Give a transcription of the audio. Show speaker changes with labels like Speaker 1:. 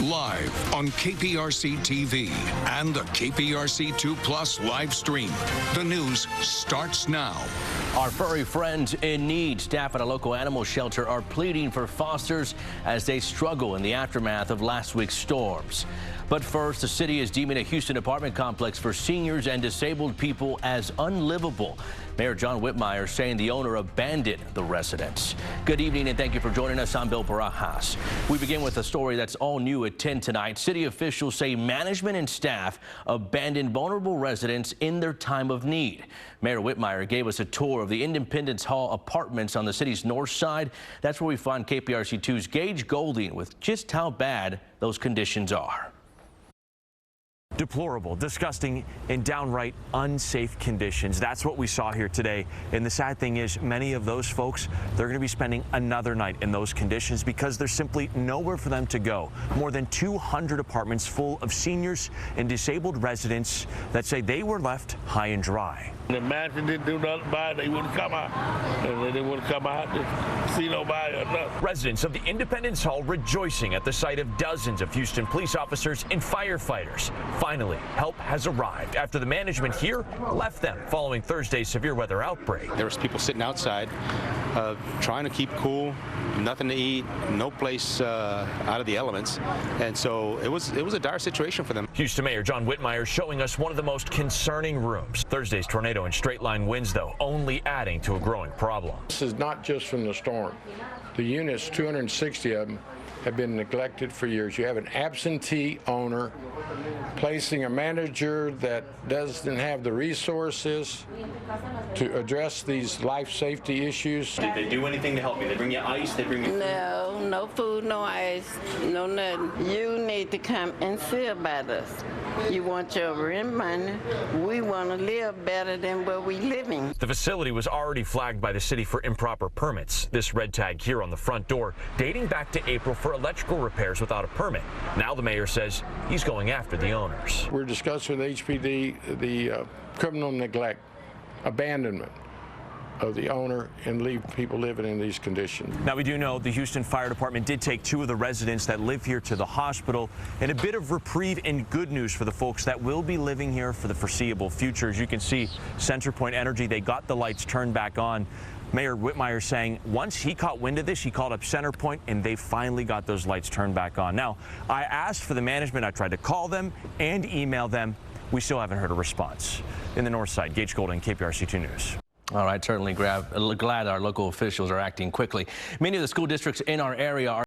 Speaker 1: Live on KPRC-TV and the KPRC2 Plus live stream. The news starts now.
Speaker 2: Our furry friends in need. Staff at a local animal shelter are pleading for fosters as they struggle in the aftermath of last week's storms. But first, the city is deeming a Houston apartment complex for seniors and disabled people as unlivable. Mayor John Whitmire saying the owner abandoned the residents. Good evening and thank you for joining us. I'm Bill Barajas. We begin with a story that's all new at 10 tonight. City officials say management and staff abandoned vulnerable residents in their time of need. Mayor Whitmire gave us a tour of the Independence Hall apartments on the city's north side. That's where we find KPRC2's Gage Goulding with just how bad those conditions are.
Speaker 3: Deplorable, disgusting, and downright unsafe conditions. That's what we saw here today. And the sad thing is, many of those folks, they're going to be spending another night in those conditions because there's simply nowhere for them to go. More than 200 apartments full of seniors and disabled residents that say they were left high and dry.
Speaker 4: The management didn't do nothing about it. They wouldn't come out. And they didn't want to come out to see nobody or nothing.
Speaker 3: Residents of the Independence Hall rejoicing at the sight of dozens of Houston police officers and firefighters. Finally, help has arrived after the management here left them following Thursday's severe weather outbreak.
Speaker 5: There was people sitting outside trying to keep cool, nothing to eat, no place out of the elements. And so it was a dire situation for them.
Speaker 3: Houston Mayor John Whitmire showing us one of the most concerning rooms. Thursday's tornado and straight line winds, though, only adding to a growing problem.
Speaker 6: This is not just from the storm. The units, 260 of them, have been neglected for years. You have an absentee owner placing a manager that doesn't have the resources to address these life safety issues.
Speaker 7: Did they do anything to help you? They bring you ice? They bring you food?
Speaker 8: No food, no ice, no nothing. You need to come and see about us. You want your rent money. We want to live better than where we living.
Speaker 3: The facility was already flagged by the city for improper permits. This red tag here on the front door dating back to April for electrical repairs without a permit. Now the mayor says he's going after the owners.
Speaker 6: We're discussing with HPD the criminal neglect, abandonment of the owner and leave people living in these conditions.
Speaker 3: Now we do know the Houston Fire Department did take 2 of the residents that live here to the hospital, and a bit of reprieve and good news for the folks that will be living here for the foreseeable future. As you can see, CenterPoint Energy, they got the lights turned back on. Mayor Whitmire saying once he caught wind of this, he called up CenterPoint and they finally got those lights turned back on. Now, I asked for the management. I tried to call them and email them. We still haven't heard a response. In the north side, Gage Goulding, KPRC2 News.
Speaker 2: All right, certainly glad our local officials are acting quickly. Many of the school districts in our area are